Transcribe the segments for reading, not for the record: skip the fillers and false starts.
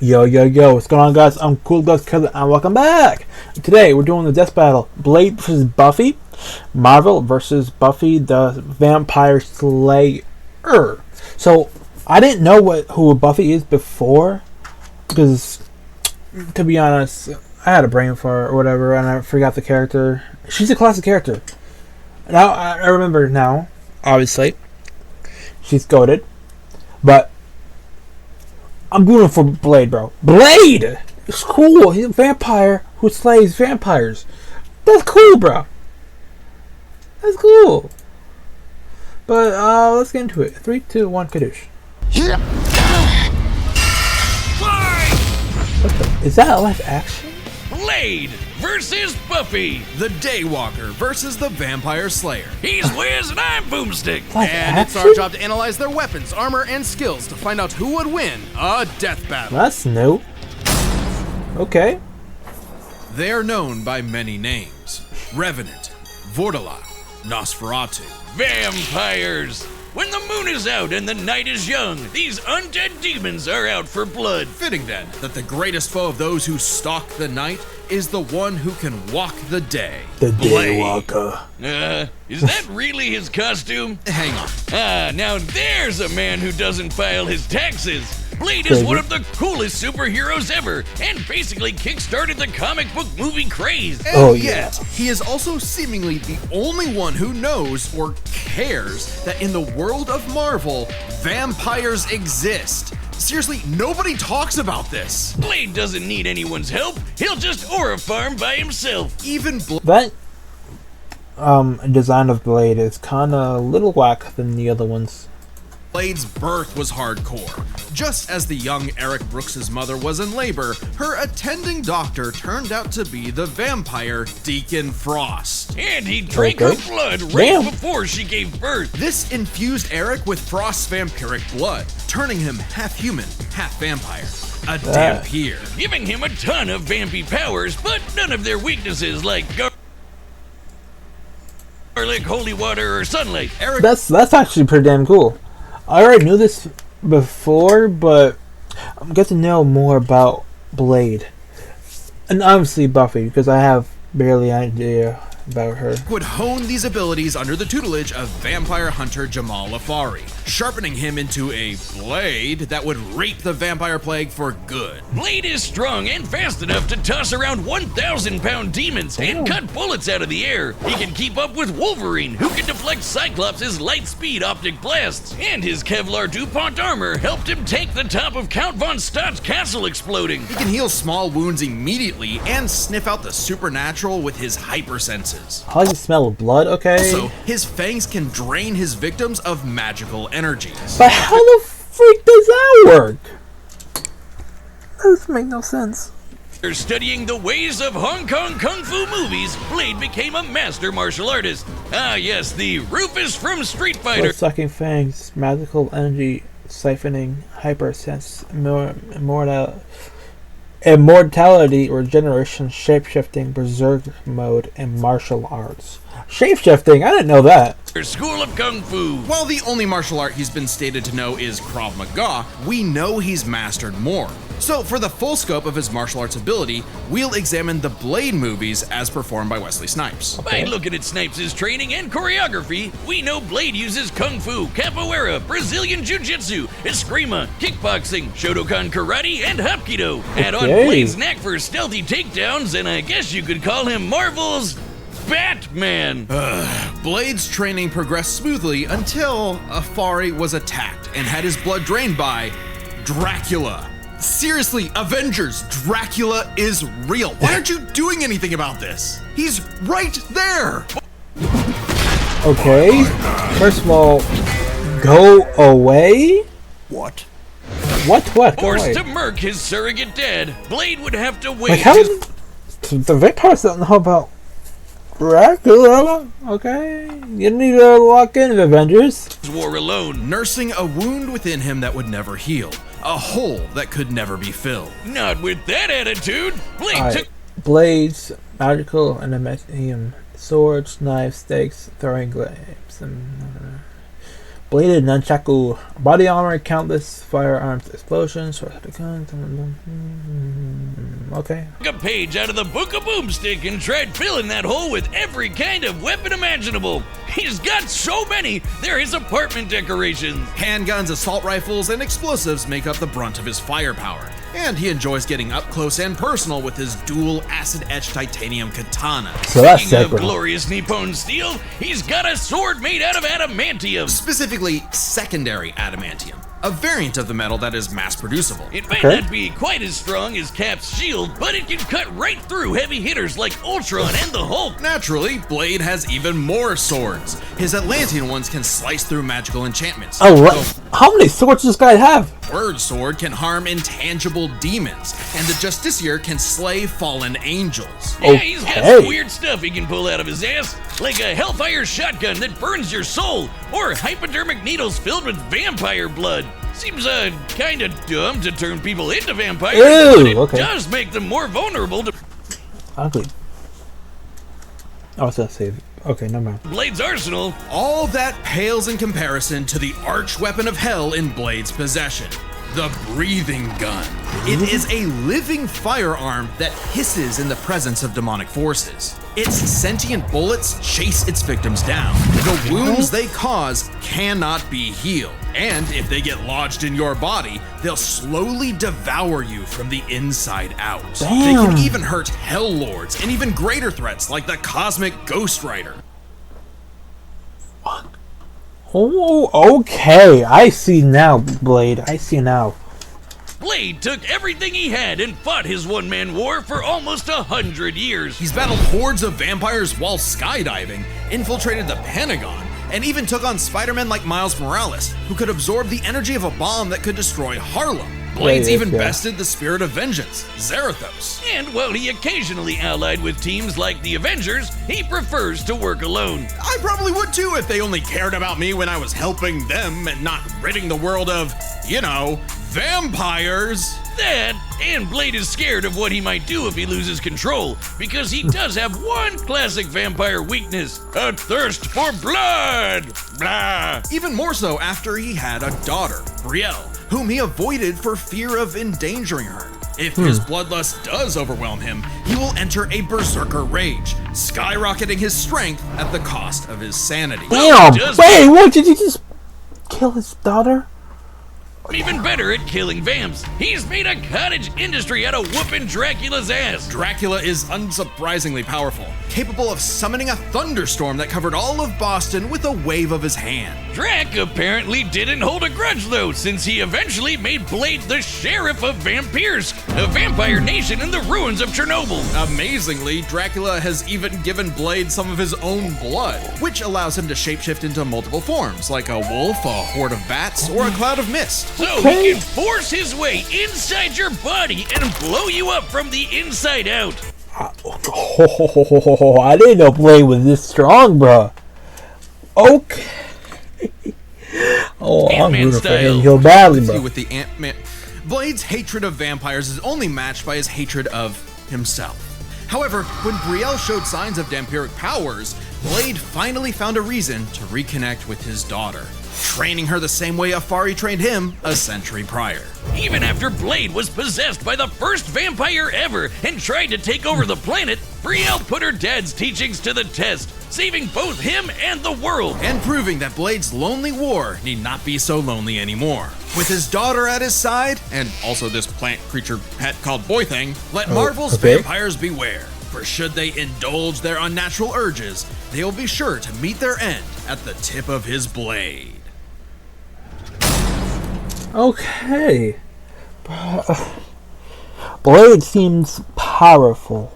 Yo, yo, yo, what's going on, guys? I'm Cool Guys Kevin, and welcome back! Today, we're doing the death battle. Blade versus Buffy. Marvel versus Buffy the Vampire Slayer. So, I didn't know who Buffy is before, because, to be honest, I had a brain fart or whatever, and I forgot the character. She's a classic character. Now, I remember now, obviously. She's goated. But I'm going for Blade, bro. Blade! It's cool. He's a vampire who slays vampires. That's cool, bro. That's cool. But let's get into it. 3, 2, 1, kadoosh. Yeah. Is that live action? Blade versus Buffy. The Daywalker versus the Vampire Slayer. He's Wiz and I'm Boomstick. And it's our job to analyze their weapons, armor, and skills to find out who would win a death battle. That's new. Okay. They are known by many names. Revenant, Vortalot, Nosferatu. Vampires. When the moon is out and the night is young, these undead demons are out for blood. Fitting then that the greatest foe of those who stalk the night is the one who can walk the day. The Daywalker. Is that really his costume? Hang on. Now there's a man who doesn't file his taxes. Blade is one of the coolest superheroes ever, and basically kickstarted the comic book movie craze. And yet, he is also seemingly the only one who knows or cares that in the world of Marvel, vampires exist. Seriously, nobody talks about this. Blade doesn't need anyone's help. He'll just aura farm by himself. Even that design of Blade is kind of a little whack than the other ones. Blade's birth was hardcore. Just as the young Eric Brooks' mother was in labor, her attending doctor turned out to be the vampire Deacon Frost. And he drank her blood right before she gave birth. This infused Eric with Frost's vampiric blood, turning him half human, half vampire. A Dampier. Giving him a ton of vampy powers, but none of their weaknesses like garlic, holy water, or sunlight. That's actually pretty damn cool. I already knew this before, but I'm getting to know more about Blade. And obviously Buffy, because I have barely any idea about her. Would hone these abilities under the tutelage of vampire hunter Jamal Afari, sharpening him into a blade that would rape the vampire plague for good. Blade is strong and fast enough to toss around 1,000-pound demons and cut bullets out of the air. He can keep up with Wolverine, who can deflect Cyclops' light-speed optic blasts. And his Kevlar DuPont armor helped him take the top of Count Von Stott's castle exploding. He can heal small wounds immediately and sniff out the supernatural with his hypersenses. How does it smell of blood? Okay. Also, his fangs can drain his victims of magical energies. But how the freak does that work? That doesn't make no sense. After studying the ways of Hong Kong Kung Fu movies, Blade became a master martial artist. Ah yes, the Rufus from Street Fighter. Sucking fangs, magical energy siphoning, hypersense, immortality, regeneration, shapeshifting, berserk mode, and martial arts. Shapeshifting? I didn't know that. School of Kung Fu. While the only martial art he's been stated to know is Krav Maga, we know he's mastered more. So for the full scope of his martial arts ability, we'll examine the Blade movies as performed by Wesley Snipes. By looking at Snipes' training and choreography, we know Blade uses Kung Fu, Capoeira, Brazilian Jiu-Jitsu, Eskrima, Kickboxing, Shotokan Karate, and Hapkido. Add on Blade's knack for stealthy takedowns, and I guess you could call him Marvel's Batman. Blade's training progressed smoothly until Afari was attacked and had his blood drained by Dracula. Seriously, Avengers, Dracula is real. Why aren't you doing anything about this? He's right there! Okay. First of all, go away? What? What? Forced to murk his surrogate dad, Blade would have to wait. Like, how did the vampires don't know about Dracula? Okay. You need to lock in Avengers. War alone. Nursing a wound within him that would never heal. A hole that could never be filled. Not with that attitude. Blade took blades, magical and adamantium, swords, knives, stakes, throwing glaives, and Bladed nunchaku, body armor, countless firearms, explosions, source of the guns. Okay. A page out of the Book of Boomstick and tried filling that hole with every kind of weapon imaginable. He's got so many, they're his apartment decorations. Handguns, assault rifles, and explosives make up the brunt of his firepower. And he enjoys getting up close and personal with his dual acid-etched titanium katana. So that's Speaking of separate. glorious Nippon steel, he's got a sword made out of adamantium. Specifically, secondary adamantium, a variant of the metal that is mass-producible. It may Okay. not be quite as strong as Cap's shield, but it can cut right through heavy hitters like Ultron and the Hulk. Naturally, Blade has even more swords. His Atlantean ones can slice through magical enchantments. Oh, how many swords does this guy have? The Word Sword can harm intangible demons, and the Justiciar can slay fallen angels. Yeah, he's got Okay. some weird stuff he can pull out of his ass, like a Hellfire shotgun that burns your soul, or hypodermic needles filled with vampire blood. Seems kinda dumb to turn people into vampires, Ew, but it okay. does make them more vulnerable to Ugly. Oh, it's not save. Okay, never mind. Blade's arsenal. All that pales in comparison to the arch weapon of hell in Blade's possession, the breathing gun. It is a living firearm that hisses in the presence of demonic forces. Its sentient bullets chase its victims down. The wounds they cause cannot be healed. And if they get lodged in your body, they'll slowly devour you from the inside out. They can Damn. even hurt hell lords and even greater threats like the cosmic Ghost Rider. Oh, okay. I see now, Blade. I see now. Blade took everything he had and fought his one-man war for almost 100 years. He's battled hordes of vampires while skydiving, infiltrated the Pentagon, and even took on Spider-Man like Miles Morales, who could absorb the energy of a bomb that could destroy Harlem. Blade's Yeah, even yeah. bested the Spirit of Vengeance, Zarathos. And while he occasionally allied with teams like the Avengers, he prefers to work alone. I probably would too if they only cared about me when I was helping them and not ridding the world of, vampires. That, and Blade is scared of what he might do if he loses control, because he does have one classic vampire weakness: a thirst for blood. Blah. Even more so after he had a daughter, Brielle, whom he avoided for fear of endangering her. If his bloodlust does overwhelm him, he will enter a berserker rage, skyrocketing his strength at the cost of his sanity. Damn! just- Wait, what? Did you just kill his daughter? Even better at killing vamps, he's made a cottage industry out of whooping Dracula's ass. Dracula is unsurprisingly powerful, capable of summoning a thunderstorm that covered all of Boston with a wave of his hand. Drac apparently didn't hold a grudge though, since he eventually made Blade the sheriff of Vampires, a vampire nation in the ruins of Chernobyl. Amazingly, Dracula has even given Blade some of his own blood, which allows him to shapeshift into multiple forms, like a wolf, a horde of bats, or a cloud of mist. So he can force his way inside your body and blow you up from the inside out. Oh, I didn't know Blade was this strong, bro. Okay. Oh, I'm Ant-Man rooting for style. him. He'll badly, See, bro. with the Ant-Man, Blade's hatred of vampires is only matched by his hatred of himself. However, when Brielle showed signs of vampiric powers, Blade finally found a reason to reconnect with his daughter, training her the same way Afari trained him a century prior. Even after Blade was possessed by the first vampire ever and tried to take over the planet, Brielle put her dad's teachings to the test, saving both him and the world. And proving that Blade's lonely war need not be so lonely anymore. With his daughter at his side, and also this plant creature pet called Boy Thing, let Marvel's okay. vampires beware. For should they indulge their unnatural urges, they will be sure to meet their end at the tip of his blade. Okay. Blade seems powerful.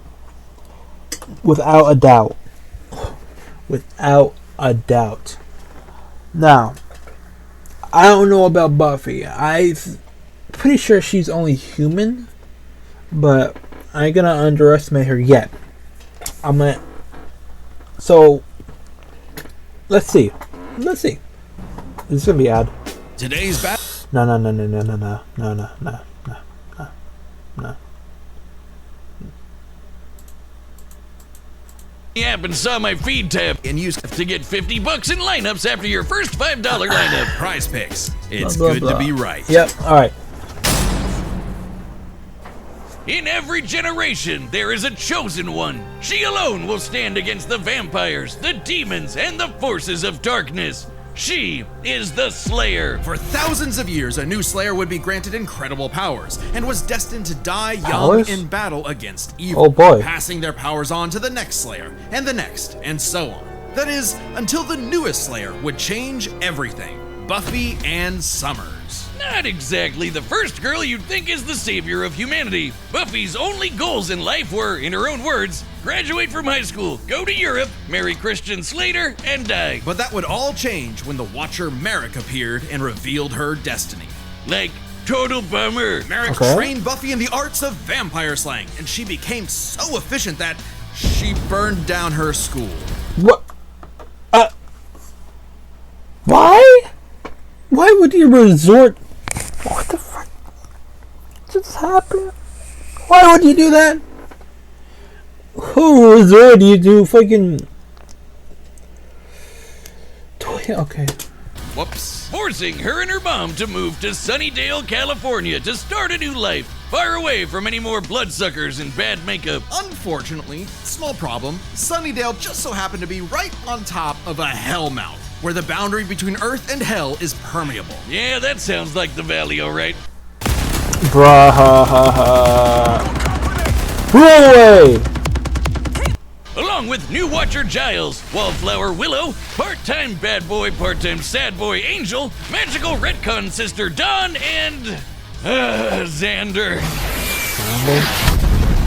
Without a doubt. Without a doubt. Now, I don't know about Buffy. I'm pretty sure she's only human, but I ain't gonna underestimate her yet. So, let's see. This is gonna be odd. Today's battle. No. app and saw my feed tab and use to get $50 in lineups after your first $5 lineup. Prize Picks. It's Blah, blah, good blah. to be right. Yep. All right. In every generation, there is a chosen one. She alone will stand against the vampires, the demons, and the forces of darkness. She is the Slayer. For thousands of years, a new Slayer would be granted incredible powers and was destined to die young Powers? in battle against evil. Oh, boy. Passing their powers on to the next Slayer, and the next, and so on. That is, until the newest Slayer would change everything. Buffy Ann Summers. Not exactly the first girl you'd think is the savior of humanity. Buffy's only goals in life were, in her own words, graduate from high school, go to Europe, marry Christian Slater, and die. But that would all change when the Watcher Merrick appeared and revealed her destiny. Like, total bummer. Merrick trained Buffy in the arts of vampire slang, and she became so efficient that she burned down her school. What? Why? Why would you resort? What the fuck just happened? Why would you do that? Who resorted you to fucking? Okay. Whoops. Forcing her and her mom to move to Sunnydale, California to start a new life, far away from any more bloodsuckers and bad makeup. Unfortunately, small problem, Sunnydale just so happened to be right on top of a hellmouth, where the boundary between Earth and Hell is permeable. Yeah, that sounds like the valley, alright. Bruh, ha ha ha. Roll away! Along with new Watcher Giles, Wallflower Willow, part-time bad boy, part-time sad boy Angel, magical retcon sister Dawn, and Xander.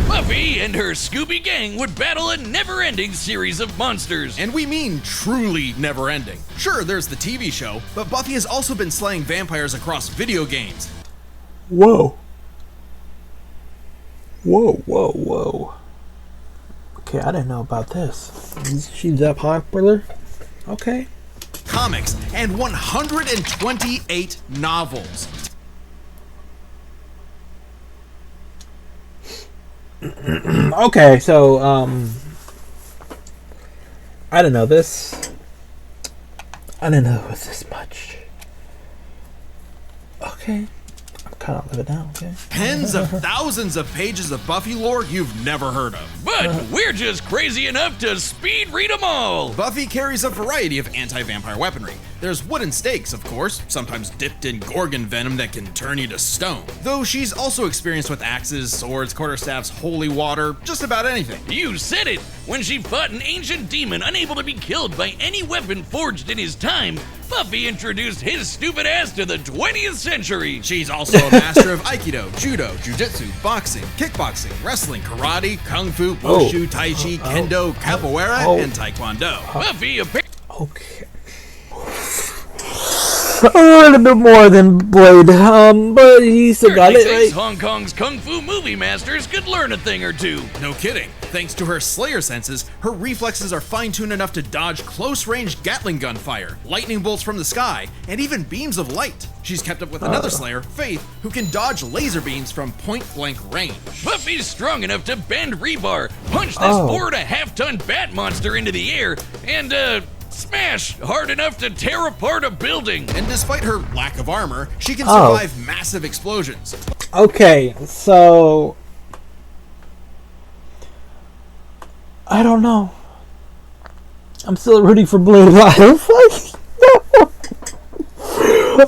Buffy and her Scooby gang would battle a never-ending series of monsters. And we mean truly never-ending. Sure, there's the TV show, but Buffy has also been slaying vampires across video games. Whoa. Whoa, whoa, whoa. Okay, I didn't know about this. She's that popular? Okay. Comics, and 128 novels. Okay, so, I didn't know this. I didn't know it was this much. Okay. I'm kind of living now, okay? Tens of thousands of pages of Buffy lore you've never heard of. But we're just crazy enough to speed read them all. Buffy carries a variety of anti-vampire weaponry. There's wooden stakes, of course, sometimes dipped in gorgon venom that can turn you to stone. Though she's also experienced with axes, swords, quarterstaffs, holy water, just about anything. You said it! When she fought an ancient demon unable to be killed by any weapon forged in his time, Buffy introduced his stupid ass to the 20th century. She's also a master of Aikido, Judo, Jiu-Jitsu, boxing, kickboxing, wrestling, karate, kung fu, wushu, tai chi, kendo, capoeira, and taekwondo. Buffy Okay. A little bit more than Blade, but he still got it, right? Hong Kong's kung fu movie masters could learn a thing or two. No kidding. Thanks to her Slayer senses, her reflexes are fine-tuned enough to dodge close-range Gatling gun fire, lightning bolts from the sky, and even beams of light. She's kept up with another Slayer, Faith, who can dodge laser beams from point-blank range. Buffy's strong enough to bend rebar, punch this 4.5-ton bat monster into the air, and smash hard enough to tear apart a building. And despite her lack of armor, she can survive massive explosions. Okay, so I don't know. I'm still rooting for Blade Life.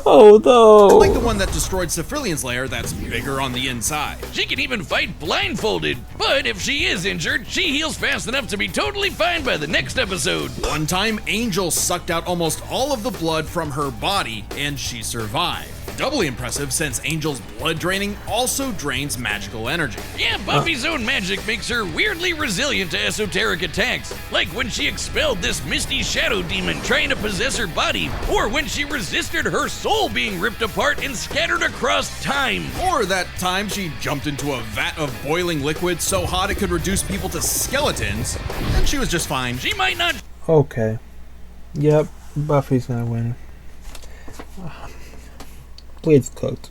Oh no. Like the one that destroyed Cephrilion's lair that's bigger on the inside. She can even fight blindfolded, but if she is injured, she heals fast enough to be totally fine by the next episode. One time, Angel sucked out almost all of the blood from her body, and she survived. Doubly impressive since Angel's blood draining also drains magical energy. Yeah, Buffy's own magic makes her weirdly resilient to esoteric attacks, like when she expelled this misty shadow demon trying to possess her body, or when she resisted her soul being ripped apart and scattered across time. Or that time she jumped into a vat of boiling liquid so hot it could reduce people to skeletons, and she was just fine. She might not. Okay. Yep, Buffy's gonna win. Blade's cooked.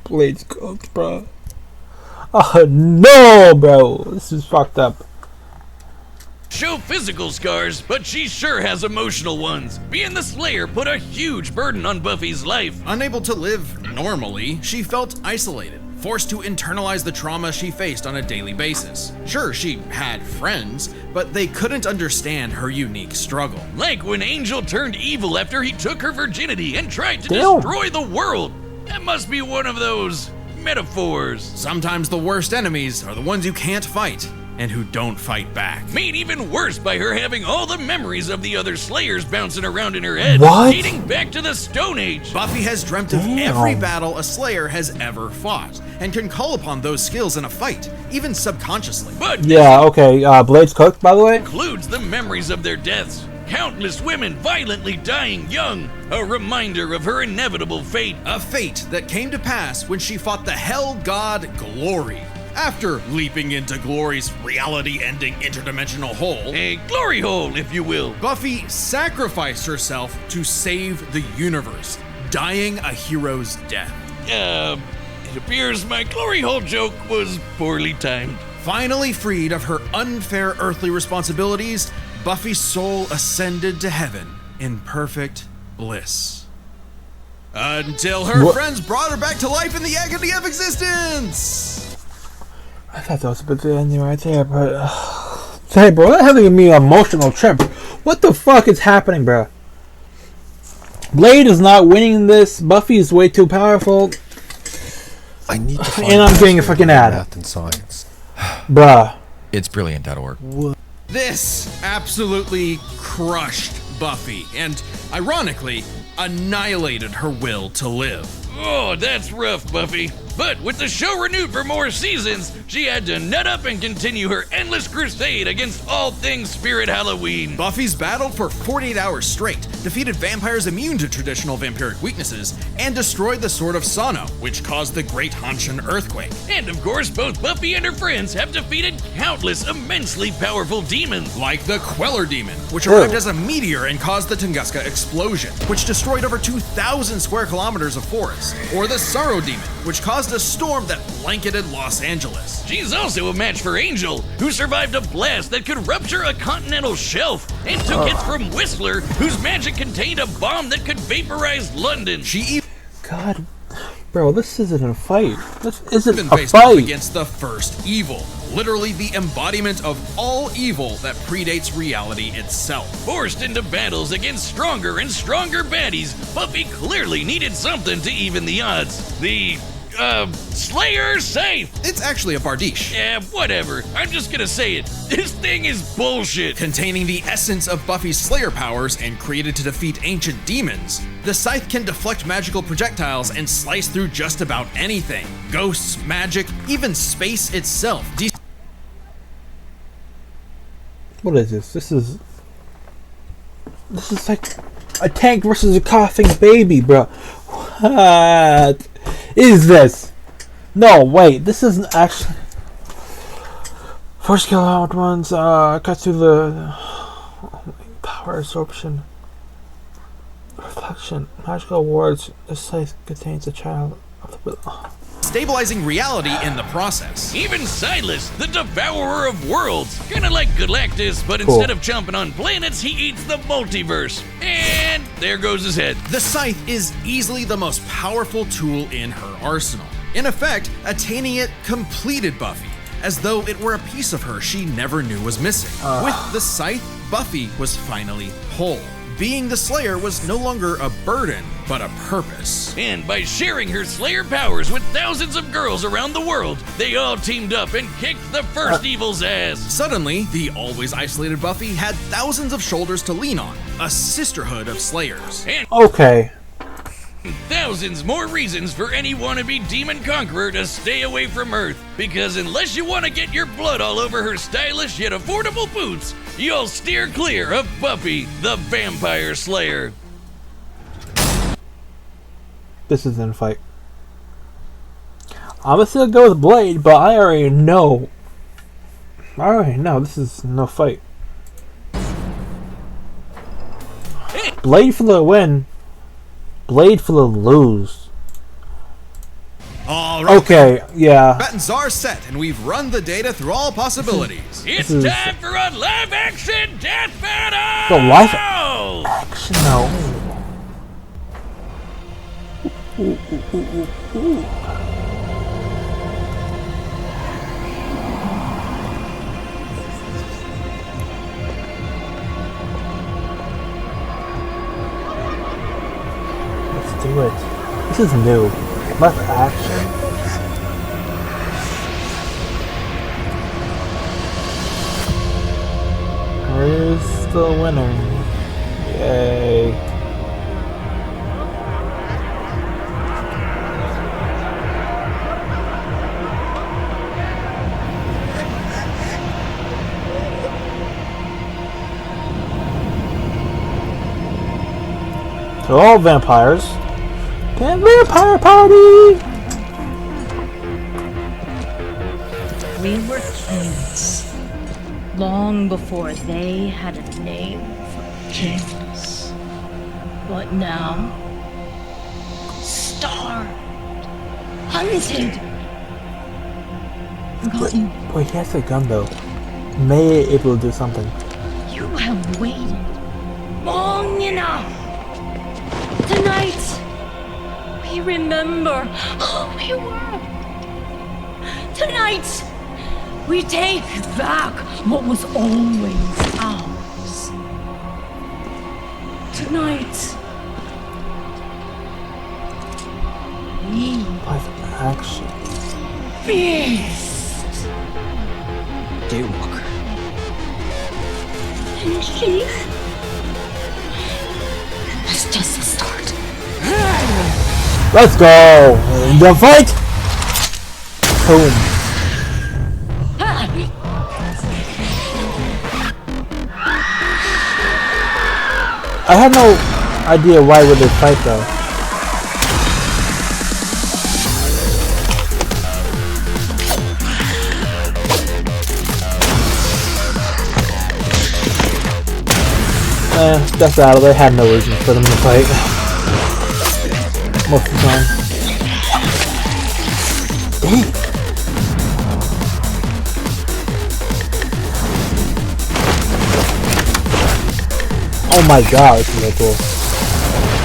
Blade's cooked, bro. Oh no, bro. This is fucked up. Show physical scars, but she sure has emotional ones. Being the Slayer put a huge burden on Buffy's life. Unable to live normally, she felt isolated, forced to internalize the trauma she faced on a daily basis. Sure, she had friends, but they couldn't understand her unique struggle. Like when Angel turned evil after he took her virginity and tried to Damn. destroy the world. That must be one of those metaphors. Sometimes the worst enemies are the ones you can't fight and who don't fight back. Made even worse by her having all the memories of the other Slayers bouncing around in her head, What? dating back to the Stone Age. Buffy has dreamt of Damn. every battle a Slayer has ever fought, and can call upon those skills in a fight, even subconsciously. But Yeah, okay. Blade's cooked, by the way. includes the memories of their deaths. Countless women violently dying young, a reminder of her inevitable fate. A fate that came to pass when she fought the Hell God Glory. After leaping into Glory's reality-ending interdimensional hole, A glory hole, if you will. Buffy sacrificed herself to save the universe, dying a hero's death. It appears my glory hole joke was poorly timed. Finally freed of her unfair earthly responsibilities, Buffy's soul ascended to heaven in perfect bliss. Until her What? friends brought her back to life in the agony of existence! I thought that was a bit the ending right there, but hey, bro, that having me an emotional trip. What the fuck is happening, bro? Blade is not winning this. Buffy is way too powerful, I need to find and I'm getting a history, fucking ad, math and science. bruh. It's brilliant.org. This absolutely crushed Buffy, and ironically, annihilated her will to live. Oh, that's rough, Buffy. But with the show renewed for more seasons, she had to nut up and continue her endless crusade against all things Spirit Halloween. Buffy's battled for 48 hours straight, defeated vampires immune to traditional vampiric weaknesses, and destroyed the Sword of Sano, which caused the Great Hanshin earthquake. And of course, both Buffy and her friends have defeated countless immensely powerful demons. Like the Queller Demon, which Oh. arrived as a meteor and caused the Tunguska explosion, which destroyed over 2,000 square kilometers of forest. Or the Sorrow Demon, which caused a storm that blanketed Los Angeles. She's also a match for Angel, who survived a blast that could rupture a continental shelf, and took hits from Whistler, whose magic contained a bomb that could vaporize London. She God, bro, this isn't a fight. This isn't even a faced off fight. against the first evil, literally the embodiment of all evil that predates reality itself. Forced into battles against stronger and stronger baddies, Buffy clearly needed something to even the odds. The, Slayer safe! It's actually a Bardiche, Yeah, whatever. I'm just gonna say it. This thing is bullshit. containing the essence of Buffy's Slayer powers and created to defeat ancient demons. The scythe can deflect magical projectiles and slice through just about anything. Ghosts, magic, even space itself. What is this? This is like a tank versus a coughing baby, bro. What is this? No, wait. This isn't actually. First kill out ones. Cut through the power absorption, reflection, magical wards. This site contains a child of the. Stabilizing reality in the process. Even Silas, the devourer of worlds. Kinda like Galactus, but Cool. instead of chomping on planets, he eats the multiverse. And there goes his head. The scythe is easily the most powerful tool in her arsenal. In effect, attaining it completed Buffy, as though it were a piece of her she never knew was missing. With the scythe, Buffy was finally whole. Being the Slayer was no longer a burden, but a purpose. And by sharing her Slayer powers with thousands of girls around the world, they all teamed up and kicked the first evil's ass. Suddenly, the always isolated Buffy had thousands of shoulders to lean on, a sisterhood of Slayers. And Okay. thousands more reasons for any wannabe demon conqueror to stay away from Earth. Because unless you want to get your blood all over her stylish yet affordable boots, you'll steer clear of Buffy, the Vampire Slayer. This isn't a fight. I'm gonna still go with Blade, but I already know. This is no fight. Blade for the win. Blade for the lose. All right. Okay, yeah. Buttons are set, and we've run the data through all possibilities. It's is- time for a live action death battle! The live action, no. Ooh. Let's do it. This is new. Live action. Where's the winner? Yay. They're all vampires. Damn vampire party! We were kings long before they had a name for kings. But now, starved, hunted. Forgotten. Wait, he has a gun though. May able to do something. You have waited long enough. Tonight, we remember who we were. Tonight, we take back what was always ours. Tonight, we Live action. feast. Daywalker. And Chief, that's just the start. Let's go! The fight! Boom. I have no idea why would they fight though. That's out. They had no reason for them to fight. Most of the time. Oh my god, this is so cool.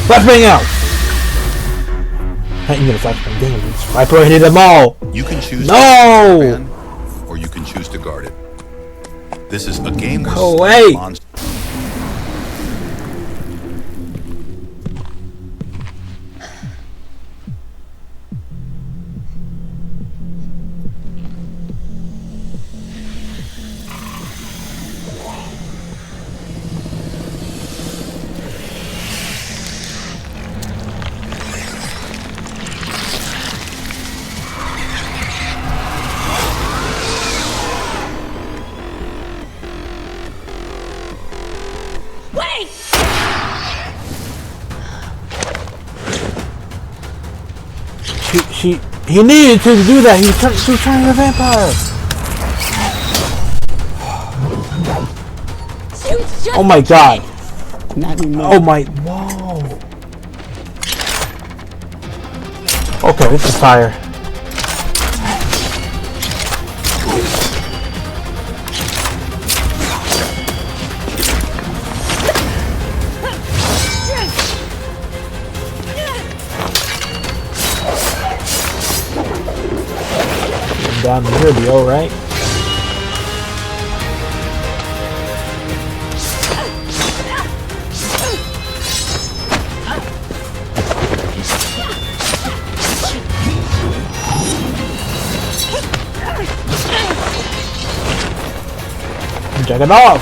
Flashbang out! I ain't gonna flashbang, damn it. Vibrated them all! You can choose No! to ban, or you can choose to guard it. This is a game where Go away! monsters. Wait! He needed to do that. He was trying to be a vampire. Oh my god. Oh my. Whoa. Okay, this is fire. Down here, be alright. Check it off!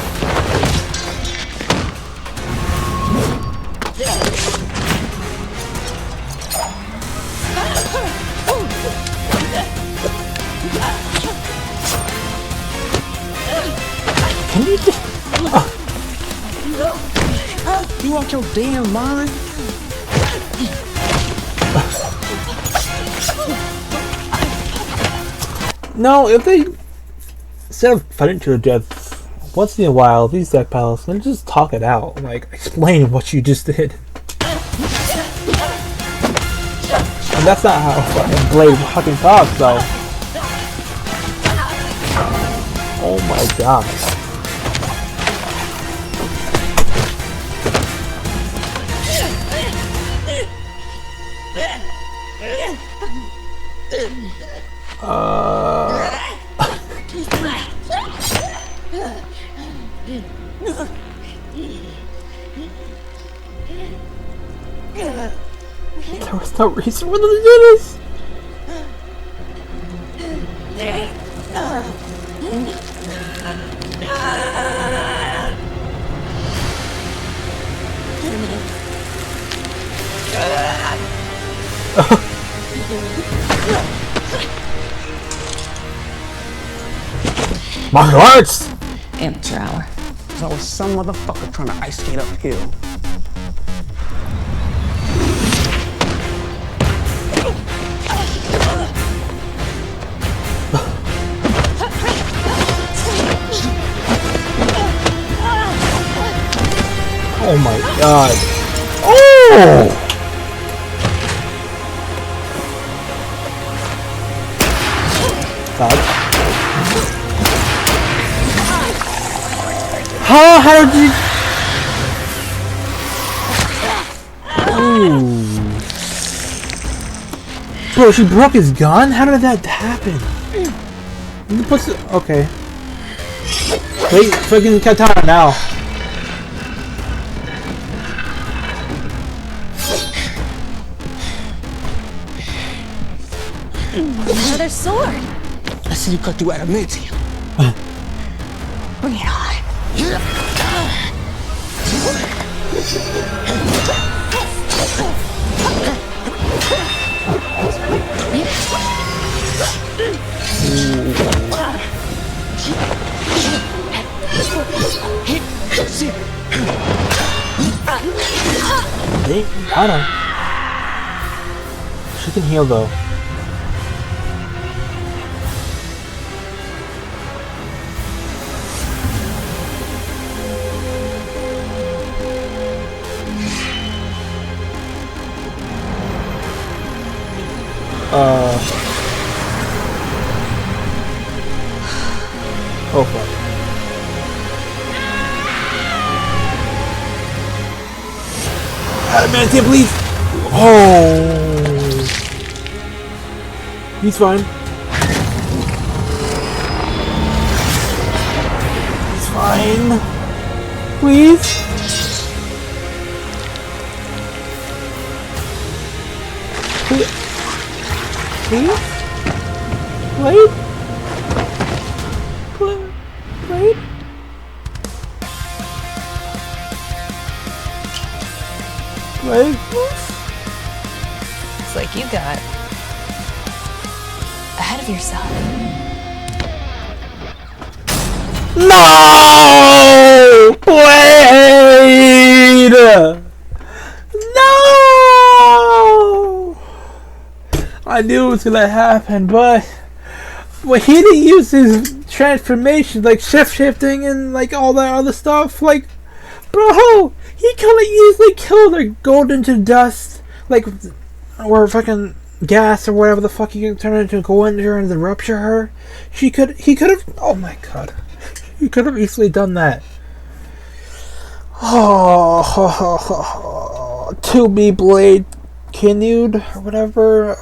Can you just... You out your damn mind? No, if they... Instead of fighting to the death, once in a while, these deck battles, then just talk it out. Like, explain what you just did. And that's not how fucking Blade fucking talks, though. Oh my god. There was no reason for them to do this. Martial arts! Amateur hour. So was some motherfucker trying to ice skate uphill. Oh my god. Oh! God. How did you... Ooh. Bro, she broke his gun? How did that happen? Okay. Wait, freaking katana now. Another sword. I see you cut through adamantium. Bring it on. Hey, Anna. She can heal though. Oh fuck. Adamantium, please! Oh! He's fine. He's fine. Please? Please? Please? Blade? Blade? Blade? Looks like you got ahead of yourself. No! Blade! No! I knew it was gonna happen, but he didn't use his transformation, like shifting and like all that other stuff. Like, bro, he could have easily killed her, golden to dust, like, or fucking gas or whatever the fuck he can turn into, go into her and then rupture her. He could have. Oh my god, he could have easily done that. Oh, to be Blade continued or whatever.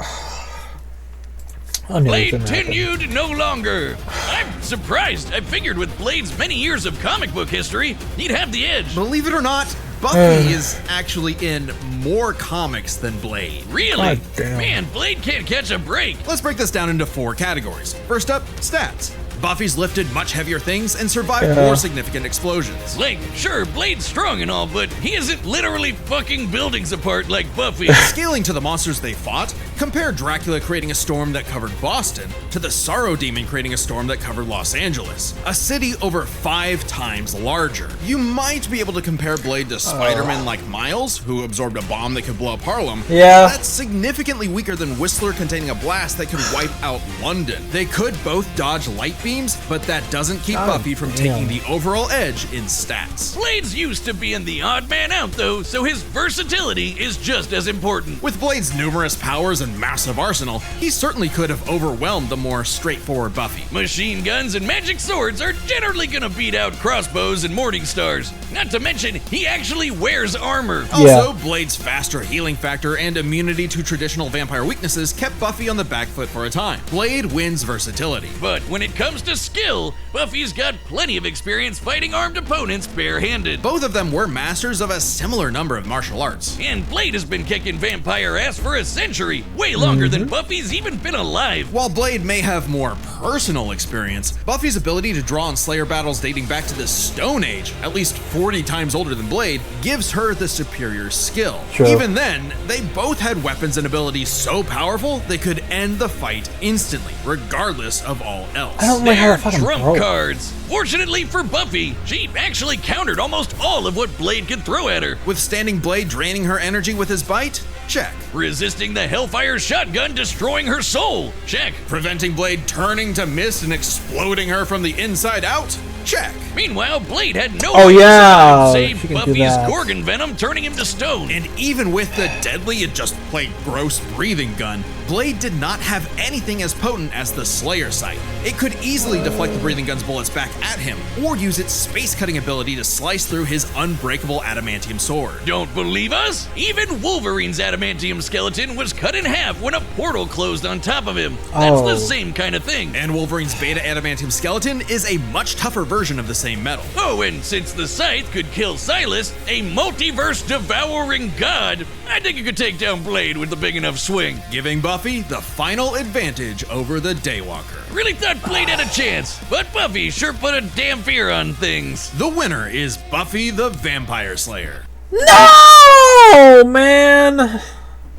Blade tenued no longer. I'm surprised. I figured with Blade's many years of comic book history, he'd have the edge. Believe it or not, Buffy is actually in more comics than Blade. Really? God damn. Man, Blade can't catch a break. Let's break this down into 4 categories. First up, stats. Buffy's lifted much heavier things and survived more significant explosions. Like, sure, Blade's strong and all, but he isn't literally fucking buildings apart like Buffy. Scaling to the monsters they fought, compare Dracula creating a storm that covered Boston to the Sorrow Demon creating a storm that covered Los Angeles, a city over 5 times larger. You might be able to compare Blade to Spider-Man like Miles, who absorbed a bomb that could blow up Harlem. Yeah. That's significantly weaker than Whistler containing a blast that could wipe out London. They could both dodge light beams, but that doesn't keep Buffy from taking the overall edge in stats. Blade's used to being the odd man out, though, so his versatility is just as important. With Blade's numerous powers and massive arsenal, he certainly could have overwhelmed the more straightforward Buffy. Machine guns and magic swords are generally gonna beat out crossbows and morning stars. Not to mention, he actually wears armor. Also, Blade's faster healing factor and immunity to traditional vampire weaknesses kept Buffy on the back foot for a time. Blade wins versatility. But when it comes to skill, Buffy's got plenty of experience fighting armed opponents barehanded. Both of them were masters of a similar number of martial arts. And Blade has been kicking vampire ass for a century, way longer than Buffy's even been alive. While Blade may have more personal experience, Buffy's ability to draw on Slayer battles dating back to the Stone Age, at least 40 times older than Blade, gives her the superior skill. True. Even then, they both had weapons and abilities so powerful they could end the fight instantly, regardless of all else. I don't like how They're that fucking trump broke. cards. Fortunately for Buffy, she actually countered almost all of what Blade could throw at her. Withstanding Blade draining her energy with his bite? Check. Resisting the Hellfire shotgun destroying her soul? Check. Preventing Blade turning to mist and exploding her from the inside out? Check. Meanwhile, Blade had no Oh, way to yeah, save she can do Buffy's that. Gorgon venom turning him to stone. And even with the deadly, it just plain gross breathing gun, Blade did not have anything as potent as the Slayer Sight. It could easily deflect the breathing gun's bullets back at him, or use its space-cutting ability to slice through his unbreakable adamantium sword. Don't believe us? Even Wolverine's adamantium skeleton was cut in half when a portal closed on top of him. That's the same kind of thing. And Wolverine's beta adamantium skeleton is a much tougher version of the same metal. Oh, and since the Scythe could kill Silas, a multiverse devouring god, I think it could take down Blade with a big enough swing. Giving Buffy the final advantage over the Daywalker. Really thought Blade had a chance, but Buffy sure put a damn fear on things. The winner is Buffy the Vampire Slayer. No, man.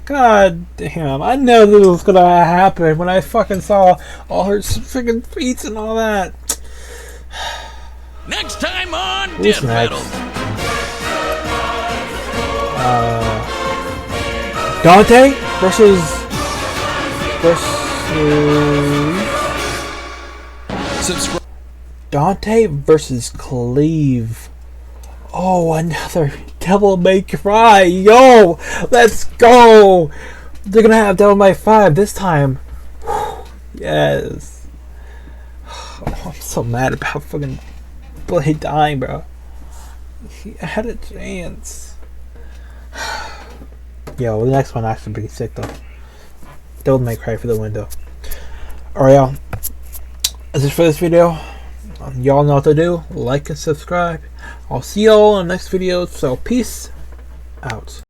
God damn. I know this was gonna happen when I fucking saw all her freaking feats and all that. Next time on Who's Death next? Battle. Dante versus Subscribe. Dante versus Cleve. Oh, another Devil May Cry. Yo, let's go. They're gonna have Devil May 5 this time. Yes. Oh, I'm so mad about fucking Blade dying, bro. He had a chance. Yo, the next one actually pretty sick though. Devil May Cry for the window. Alright, y'all. That's it for this video. Y'all know what to do. Like and subscribe. I'll see y'all in the next video. So peace out.